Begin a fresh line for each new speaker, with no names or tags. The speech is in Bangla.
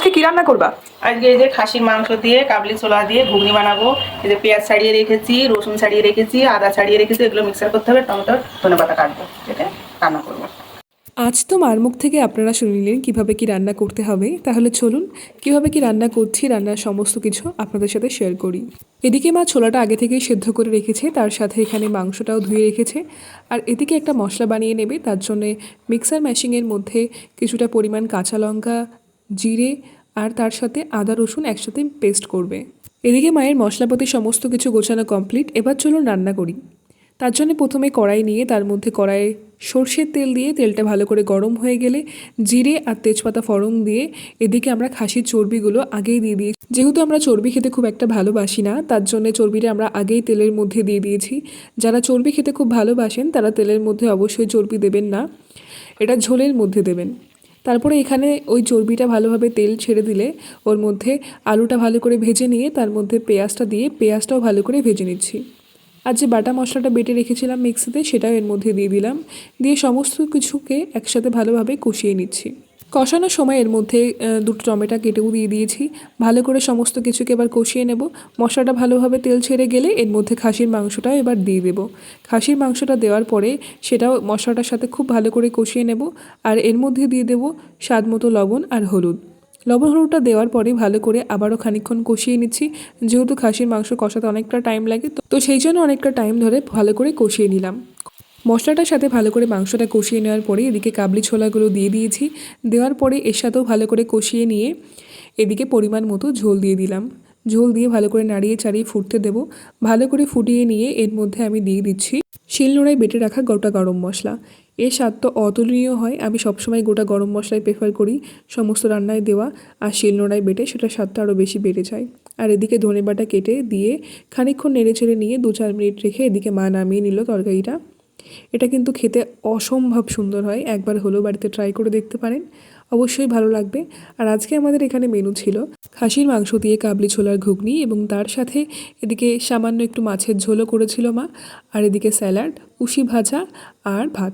আজকে কি রান্না করবা?
আজকে এই যে খাসির মাংস দিয়ে কাবলি ছোলা দিয়ে ঘুগনি বানাবো। এই যে পেঁয়াজ ছাড়িয়ে রেখেছি, রসুন ছাড়িয়ে রেখেছি, আদা ছাড়িয়ে রেখেছি, এগুলো মিক্সার করতে হবে, টমেটো ধনেপাতা কাটবো, এটা রান্না করবো।
আজ তো মার মুখ থেকে আপনারা শুনলেন কিভাবে কি রান্না করতে হবে। তাহলে চলুন কিভাবে কি রান্না করছি, রান্নার সমস্ত কিছু আপনাদের সাথে শেয়ার করি। এদিকে মা ছোলাটা আগে থেকেই সেদ্ধ করে রেখেছে, তার সাথে এখানে মাংসটাও ধুয়ে রেখেছে। আর এদিকে একটা মশলা বানিয়ে নেবে, তার জন্যে মিক্সার ম্যাশিংয়ের মধ্যে কিছুটা পরিমাণ কাঁচা লঙ্কা, জিরে আর তার সাথে আদা রসুন একসাথে পেস্ট করবে। এদিকে মায়ের মশলাপাতি সমস্ত কিছু গোছানো কমপ্লিট। এবার চলুন রান্না করি। তার জন্য প্রথমে কড়াই নিয়ে তার মধ্যে কড়াইয়ে সর্ষের তেল দিয়ে তেলটা ভালো করে গরম হয়ে গেলে জিরে আর তেজপাতা ফোড়ন দিয়ে এদিকে আমরা খাসির চর্বিগুলো আগেই দিয়ে দিয়েছি। যেহেতু আমরা চর্বি খেতে খুব একটা ভালোবাসি না, তার জন্য চর্বিটা আমরা আগেই তেলের মধ্যে দিয়ে দিয়েছি। যারা চর্বি খেতে খুব ভালোবাসেন তারা তেলের মধ্যে অবশ্যই চর্বি দেবেন না, এটা ঝোলের মধ্যে দেবেন। তারপরে এখানে ওই চর্বিটা ভালোভাবে তেল ছেড়ে দিলে ওর মধ্যে আলুটা ভালো করে ভেজে নিয়ে তার মধ্যে পেঁয়াজটা দিয়ে পেঁয়াজটাও ভালো করে ভেজে নিচ্ছি। আর যে বাটা মশলাটা বেটে রেখেছিলাম মিক্সিতে সেটাও এর মধ্যে দিয়ে দিলাম, দিয়ে সমস্ত কিছুকে একসাথে ভালোভাবে কষিয়ে নিচ্ছি। কষানোর সময় এর মধ্যে দুটো টমেটো কেটেও দিয়ে দিয়েছি। ভালো করে সমস্ত কিছুকে এবার কষিয়ে নেব। মশলাটা ভালোভাবে তেল ছেড়ে গেলে এর মধ্যে খাসির মাংসটাও এবার দিয়ে দেব। খাসির মাংসটা দেওয়ার পরে সেটাও মশলাটার সাথে খুব ভালো করে কষিয়ে নেব। আর এর মধ্যে দিয়ে দেব স্বাদ মতো লবণ আর হলুদ। লবণ হলুদটা দেওয়ার পরে ভালো করে আবারও খানিকক্ষণ কষিয়ে নিচ্ছি। যেহেতু খাসির মাংস কষাতে অনেকটা টাইম লাগে, তো সেই জন্য অনেকটা টাইম ধরে ভালো করে কষিয়ে নিলাম। মশলাটার সাথে ভালো করে মাংসটা কষিয়ে নেওয়ার পরে এদিকে কাবলি ছোলাগুলো দিয়ে দিয়েছি। দেওয়ার পরে এর সাথেও ভালো করে কষিয়ে নিয়ে এদিকে পরিমাণ মতো ঝোল দিয়ে দিলাম। ঝোল দিয়ে ভালো করে নাড়িয়ে চাড়িয়ে ফুটতে দেব। ভালো করে ফুটিয়ে নিয়ে এর মধ্যে আমি দিয়ে দিচ্ছি শিলনোড়ায় বেটে রাখা গোটা গরম মশলা। এর স্বাদ তো অতুলনীয় হয়। আমি সবসময় গোটা গরম মশলাই প্রেফার করি সমস্ত রান্নায় দেওয়া, আর শিলনোড়ায় বেটে সেটার স্বাদটা আরও বেশি বেড়ে যায়। আর এদিকে ধনেবাটা কেটে দিয়ে খানিকক্ষণ নেড়ে ছেড়ে নিয়ে 2-4 মিনিট রেখে এদিকে মা নামিয়ে নিল তরকারিটা। এটা কিন্তু খেতে অসম্ভব সুন্দর হয়, একবার হলেও বাড়িতে ট্রাই করে দেখতে পারেন, অবশ্যই ভালো লাগবে। আর আজকে আমাদের এখানে মেনু ছিল খাসির মাংস দিয়ে কাবলি ছোলার ঘুগনি, এবং তার সাথে এদিকে সামান্য একটু মাছের ঝোলও করেছিল মা, আর এদিকে স্যালাড, উশি ভাজা আর ভাত।